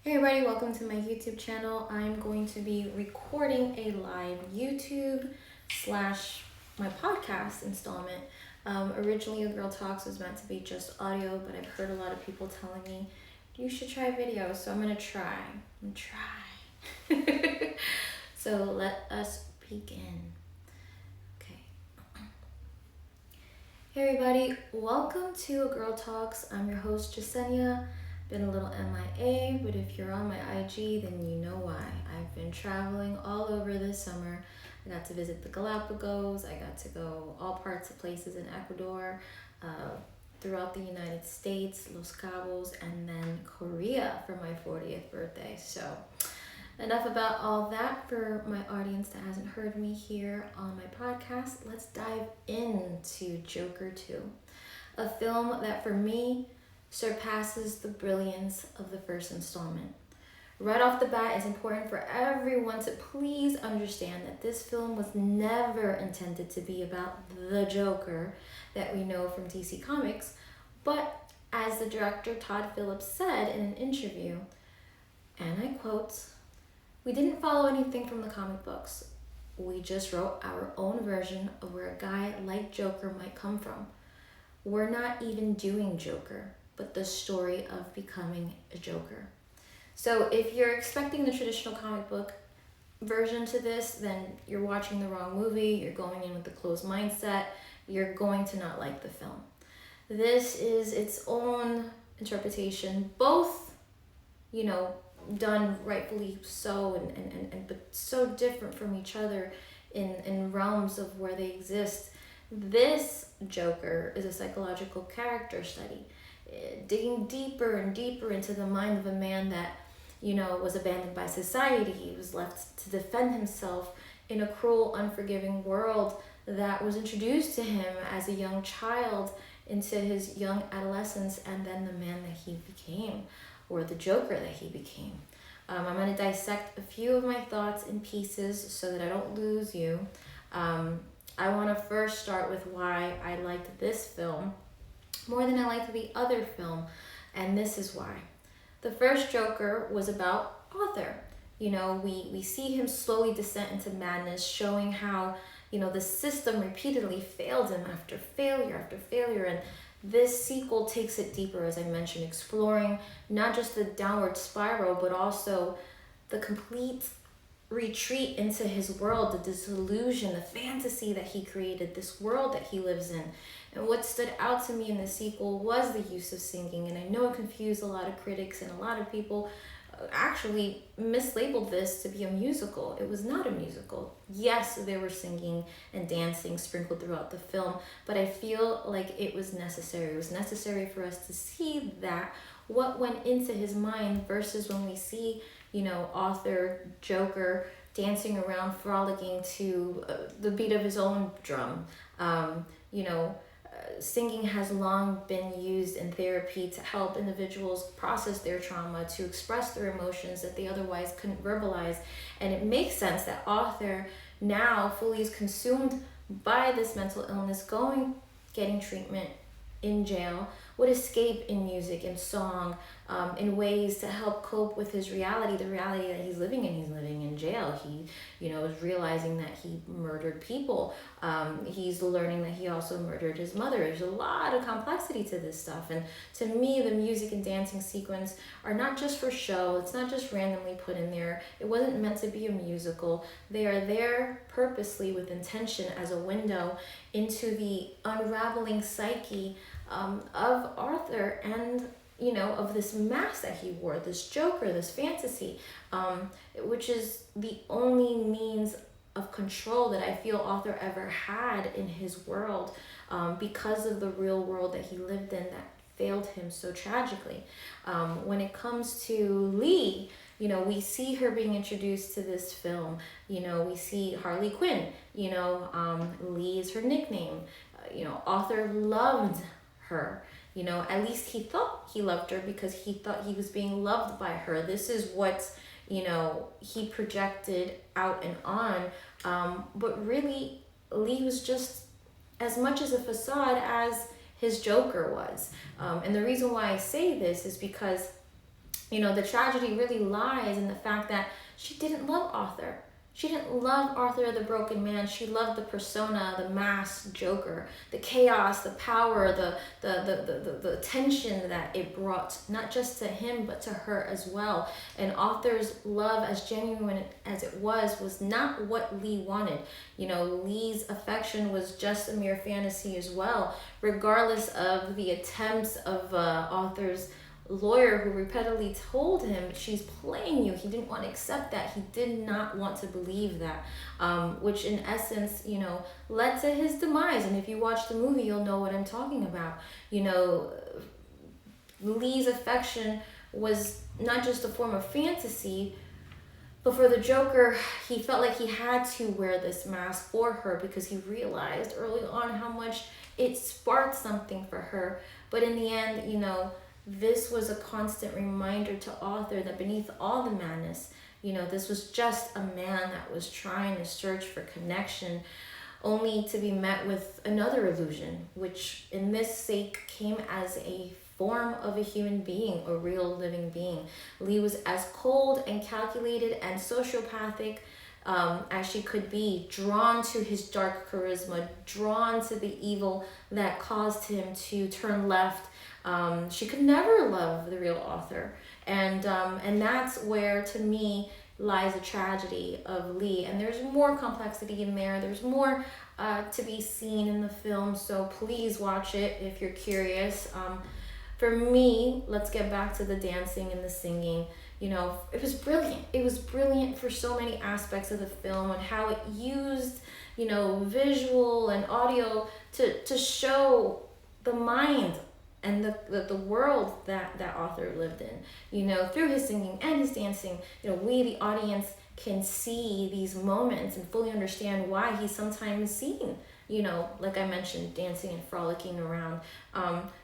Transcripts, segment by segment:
Hey everybody, welcome to my YouTube channel. I'm going to be recording a live YouTube slash my podcast installment. Originally, A Girl Talks was meant to be just audio, but I've heard a lot of people telling me you should try video, so I'm gonna try. So let us begin. Okay. Hey everybody, welcome to A Girl Talks. I'm your host Jasenia. Been a little MIA, but if you're on my IG, then you know why. I've been traveling all over this summer. I got to visit the Galapagos. I got to go all parts of places in Ecuador, throughout the United States, Los Cabos, and then Korea for my 40th birthday. So enough about all that for my audience that hasn't heard me here on my podcast. Let's dive into Joker 2, a film that for me surpasses the brilliance of the first installment. Right off the bat, it's important for everyone to please understand that this film was never intended to be about the Joker that we know from DC Comics, but as the director Todd Phillips said in an interview, and I quote, "We didn't follow anything from the comic books. We just wrote our own version of where a guy like Joker might come from. We're not even doing Joker, but the story of becoming a Joker." So if you're expecting the traditional comic book version to this, then you're watching the wrong movie, you're going in with a closed mindset, you're going to not like the film. This is its own interpretation, both, done rightfully so and but so different from each other in realms of where they exist. This Joker is a psychological character study, digging deeper and deeper into the mind of a man that, was abandoned by society. He was left to defend himself in a cruel, unforgiving world that was introduced to him as a young child into his young adolescence, and then the man that he became, or the Joker that he became. I'm going to dissect a few of my thoughts in pieces so that I don't lose you. I want to first start with why I liked this film more than I liked the other film, and this is why. The first Joker was about Arthur. We see him slowly descend into madness, showing how, the system repeatedly failed him after failure, and this sequel takes it deeper, as I mentioned, exploring not just the downward spiral, but also the complete retreat into his world, the disillusion, the fantasy that he created, this world that he lives in. And what stood out to me in the sequel was the use of singing, and I know it confused a lot of critics, and a lot of people actually mislabeled this to be a musical. It was not a musical. Yes, there were singing and dancing sprinkled throughout the film, but I feel like it was necessary. It was necessary for us to see that, what went into his mind, versus when we see, Arthur, Joker, dancing around, frolicking to the beat of his own drum. Singing has long been used in therapy to help individuals process their trauma, to express their emotions that they otherwise couldn't verbalize. And it makes sense that Arthur now fully is consumed by this mental illness, getting treatment in jail, would escape in music and song, in ways to help cope with his reality, the reality that he's living in. He's living in jail. He, is realizing that he murdered people. He's learning that he also murdered his mother. There's a lot of complexity to this stuff. And to me, the music and dancing sequence are not just for show. It's not just randomly put in there. It wasn't meant to be a musical. They are there purposely with intention as a window into the unraveling psyche of Arthur, and of this mask that he wore, this Joker, this fantasy, which is the only means of control that I feel Arthur ever had in his world, because of the real world that he lived in that failed him so tragically. When it comes to Lee, we see her being introduced to this film. We see Harley Quinn. Lee is her nickname. Arthur loved her. At least he thought he loved her, because he thought he was being loved by her. This is what, he projected out and on. But really, Lee was just as much as a facade as his Joker was. And the reason why I say this is because The tragedy really lies in the fact that she didn't love Arthur. She didn't love Arthur the broken man. She loved the persona, the masked Joker, the chaos, the power, the tension that it brought, not just to him, but to her as well. And Arthur's love, as genuine as it was not what Lee wanted. Lee's affection was just a mere fantasy as well, regardless of the attempts of Arthur's lawyer who repeatedly told him she's playing you. He didn't want to accept that. He did not want to believe that, which in essence, led to his demise. And if you watch the movie, you'll know what I'm talking about. Lee's affection was not just a form of fantasy, but for the Joker, he felt like he had to wear this mask for her because he realized early on how much it sparked something for her. But in the end, this was a constant reminder to Arthur that beneath all the madness, this was just a man that was trying to search for connection, only to be met with another illusion, which in this sake came as a form of a human being, a real living being. Lee was as cold and calculated and sociopathic as she could be, drawn to his dark charisma, drawn to the evil that caused him to turn left. She could never love the real Arthur, and that's where, to me, lies the tragedy of Lee. And there's more complexity in there. There's more to be seen in the film, so please watch it if you're curious. For me, let's get back to the dancing and the singing. It was brilliant. It was brilliant for so many aspects of the film and how it used, visual and audio to show the mind and the world that Arthur lived in. Through his singing and his dancing, we, the audience, can see these moments and fully understand why he's sometimes seen, like I mentioned, dancing and frolicking around.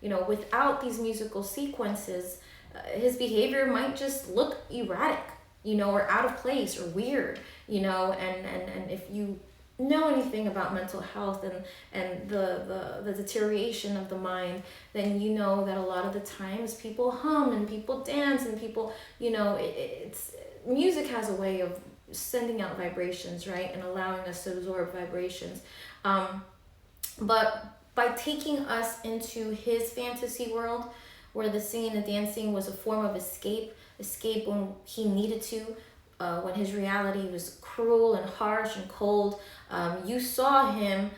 Without these musical sequences, his behavior might just look erratic, or out of place or weird, and if you know anything about mental health and the deterioration of the mind, then you know that a lot of the times people hum and people dance and people, it's music has a way of sending out vibrations, right, and allowing us to absorb vibrations. But by taking us into his fantasy world, where the singing and dancing was a form of escape when he needed to, when his reality was cruel and harsh and cold, you saw him,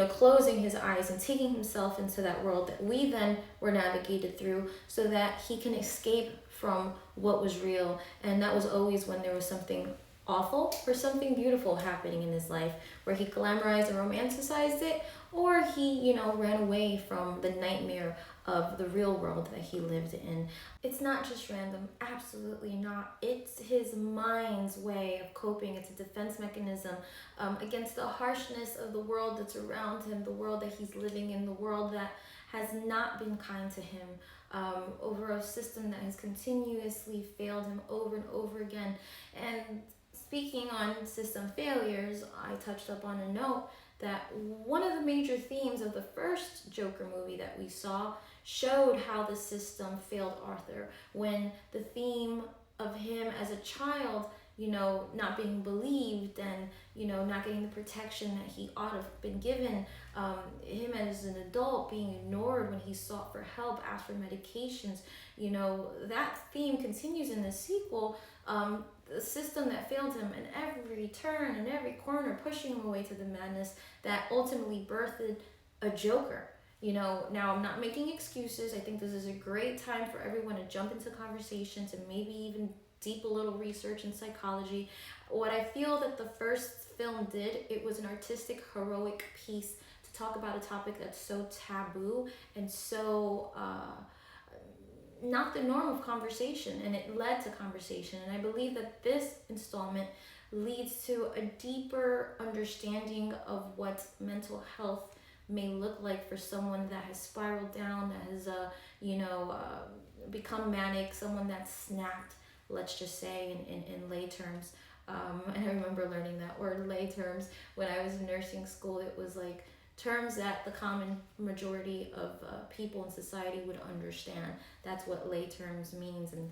closing his eyes and taking himself into that world that we then were navigated through so that he can escape from what was real. And that was always when there was something awful or something beautiful happening in his life, where he glamorized and romanticized it, or he, ran away from the nightmare of the real world that he lived in. It's not just random, absolutely not. It's his mind's way of coping. It's a defense mechanism against the harshness of the world that's around him, the world that he's living in, the world that has not been kind to him, over a system that has continuously failed him over and over again. And speaking on system failures, I touched up on a note that one of the major themes of the first Joker movie that we saw showed how the system failed Arthur, when the theme of him as a child, not being believed and, not getting the protection that he ought to have been given, him as an adult being ignored when he sought for help, asked for medications, that theme continues in the sequel. The system that failed him in every turn and every corner, pushing him away to the madness that ultimately birthed a Joker. Now I'm not making excuses. I think this is a great time for everyone to jump into conversations and maybe even deep a little research in psychology. What I feel that the first film did, it was an artistic, heroic piece to talk about a topic that's so taboo and so not the norm of conversation, and it led to conversation. And I believe that this installment leads to a deeper understanding of what mental health may look like for someone that has spiraled down, that has become manic, someone that's snapped, let's just say, in lay terms. And I remember learning that word, lay terms, when I was in nursing school. It was like terms that the common majority of people in society would understand. That's what lay terms means. And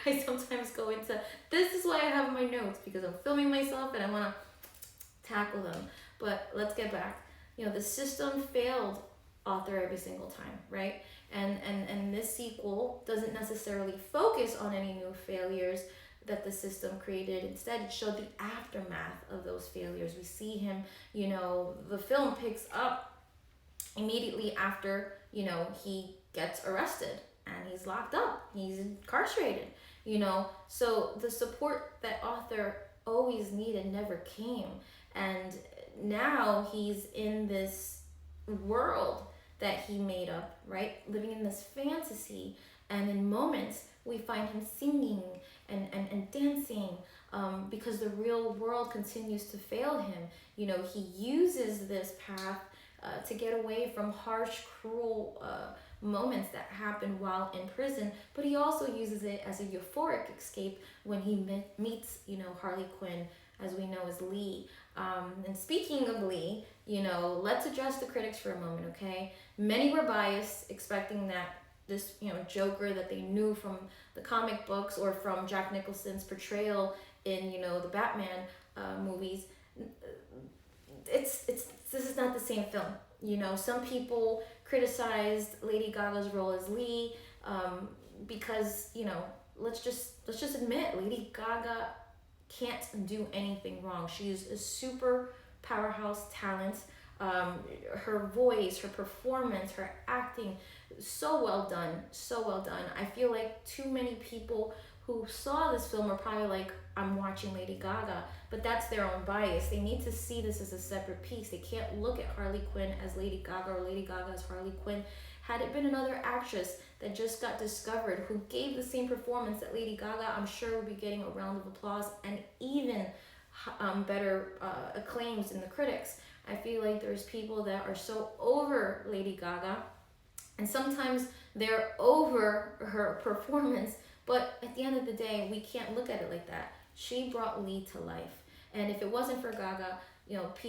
I sometimes go into, this is why I have my notes, because I'm filming myself and I want to tackle them. But let's get back. The system failed author every single time, right? And this sequel doesn't necessarily focus on any new failures that the system created. Instead, it showed the aftermath of those failures. We see him, the film picks up immediately after, he gets arrested and he's locked up, he's incarcerated, so the support that author always needed never came. And now he's in this world that he made up, right? Living in this fantasy, and in moments we find him singing and dancing, because the real world continues to fail him. He uses this path to get away from harsh, cruel moments that happen while in prison, but he also uses it as a euphoric escape when he meets, Harley Quinn, as we know as Lee. And speaking of Lee, let's address the critics for a moment, okay? Many were biased, expecting that this, Joker that they knew from the comic books or from Jack Nicholson's portrayal in, the Batman movies. This is not the same film. Some people criticized Lady Gaga's role as Lee, because, let's just admit, Lady Gaga can't do anything wrong. She's a super powerhouse talent. Her voice, her performance, her acting, so well done. I feel like too many people who saw this film are probably like, I'm watching Lady Gaga, but that's their own bias. They need to see this as a separate piece. They can't look at Harley Quinn as Lady Gaga or Lady Gaga as Harley Quinn. Had it been another actress that just got discovered who gave the same performance that Lady Gaga, I'm sure we'll be getting a round of applause and even better acclaims in the critics. I feel like there's people that are so over Lady Gaga, and sometimes they're over her performance, but at the end of the day, we can't look at it like that. She brought Lee to life. And if it wasn't for Gaga, if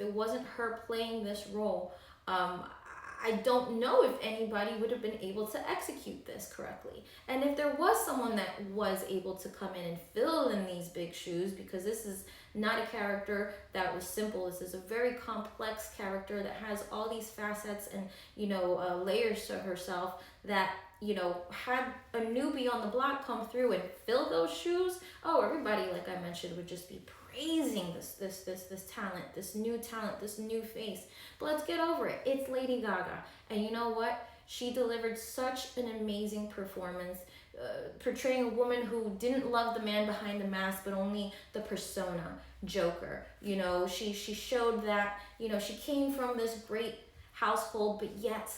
it wasn't her playing this role, I don't know if anybody would have been able to execute this correctly. And if there was someone that was able to come in and fill in these big shoes, because this is not a character that was simple. This is a very complex character that has all these facets and, layers to herself that, had a newbie on the block come through and fill those shoes, everybody, like I mentioned, would just be praising this talent, this new face. But let's get over it. It's Lady Gaga. And you know what? She delivered such an amazing performance, portraying a woman who didn't love the man behind the mask, but only the persona, Joker. She showed that, she came from this great household, but yet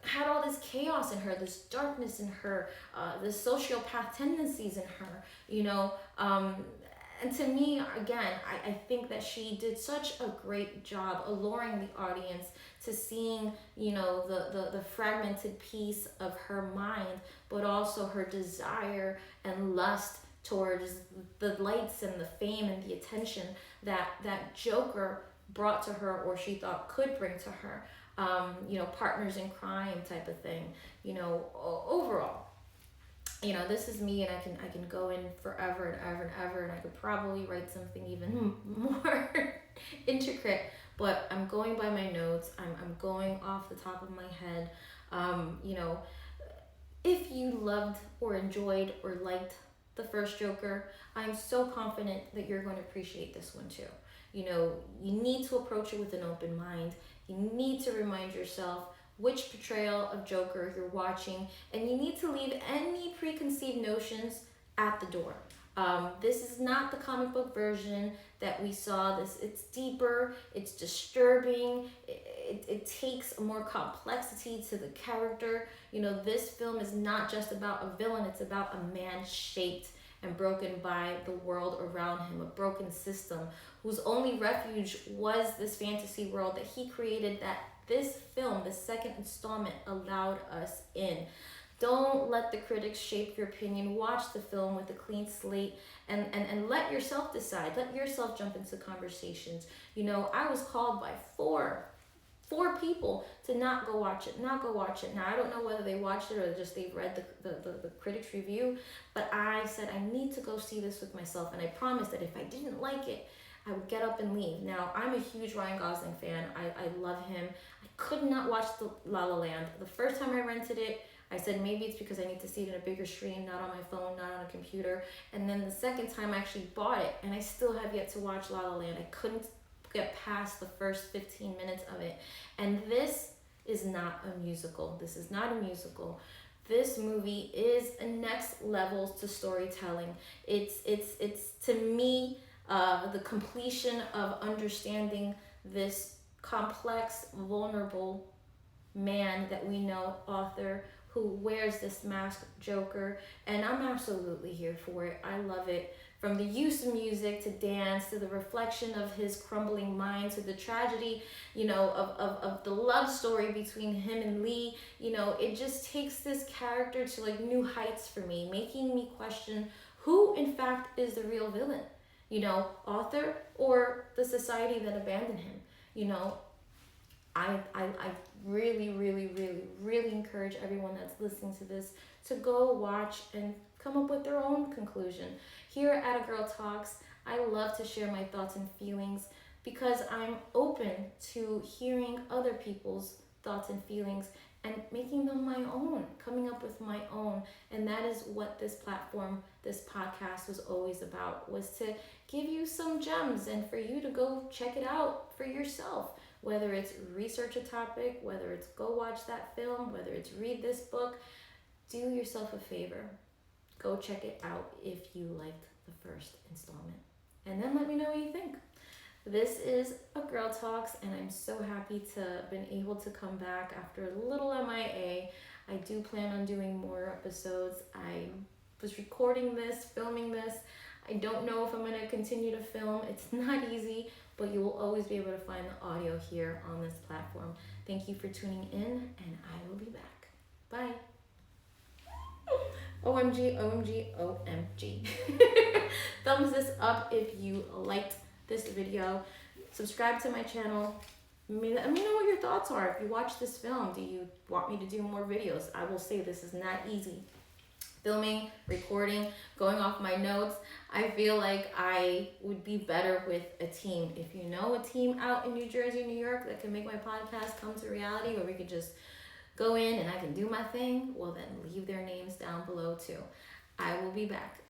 had all this chaos in her, this darkness in her, this sociopath tendencies in her, and to me, again, I think that she did such a great job alluring the audience to seeing, the fragmented piece of her mind, but also her desire and lust towards the lights and the fame and the attention that Joker brought to her, or she thought could bring to her. Partners in crime type of thing, overall. This is me, and I can go in forever and ever and ever, and I could probably write something even more intricate, but I'm going by my notes. I'm going off the top of my head. If you loved or enjoyed or liked the first Joker, I'm so confident that you're going to appreciate this one too. You need to approach it with an open mind. You need to remind yourself which portrayal of Joker you're watching, and you need to leave any preconceived notions at the door. This is not the comic book version that we saw. It's deeper, it's disturbing, it takes more complexity to the character. This film is not just about a villain, it's about a man shaped and broken by the world around him, a broken system whose only refuge was this fantasy world that he created, that this film, the second installment, allowed us in. Don't let the critics shape your opinion. Watch the film with a clean slate and let yourself decide. Let yourself jump into conversations. You know, I was called by four people to not go watch it, not go watch it. Now, I don't know whether they watched it or just they read the critics review, but I said I need to go see this with myself, and I promised that if I didn't like it, I would get up and leave. Now, I'm a huge Ryan Gosling fan. I love him. I could not watch the La La Land. The first time I rented it, I said maybe it's because I need to see it in a bigger screen, not on my phone, not on a computer. And then the second time I actually bought it, and I still have yet to watch La La Land. I couldn't get past the first 15 minutes of it. And this is not a musical. This is not a musical. This movie is a next level to storytelling. It's to me the completion of understanding this complex, vulnerable man that we know, author, who wears this mask, Joker, and I'm absolutely here for it. I love it. From the use of music to dance to the reflection of his crumbling mind to the tragedy, you know, of the love story between him and Lee, you know, it just takes this character to like new heights for me, making me question who in fact is the real villain, you know, author or the society that abandoned him. You know, I really, really, really, really encourage everyone that's listening to this to go watch and come up with their own conclusion. Here at A Girl Talks, I love to share my thoughts and feelings because I'm open to hearing other people's thoughts and feelings and making them my own, coming up with my own. And that is what this platform, this podcast was always about, was to give you some gems and for you to go check it out for yourself. Whether it's research a topic, whether it's go watch that film, whether it's read this book, do yourself a favor. Go check it out if you liked the first installment. And then let me know what you think. This is A Girl Talks, and I'm so happy to have been able to come back after a little MIA. I do plan on doing more episodes. I was recording this, filming this. I don't know if I'm going to continue to film. It's not easy, but you will always be able to find the audio here on this platform. Thank you for tuning in, and I will be back. Bye. OMG, OMG, OMG. Thumbs this up if you liked this video. Subscribe to my channel. Let me know what your thoughts are. If you watch this film, do you want me to do more videos? I will say this is not easy. Filming, recording, going off my notes. I feel like I would be better with a team. If you know a team out in New Jersey, New York that can make my podcast come to reality, where we could just go in and I can do my thing, well then leave their names down below too. I will be back.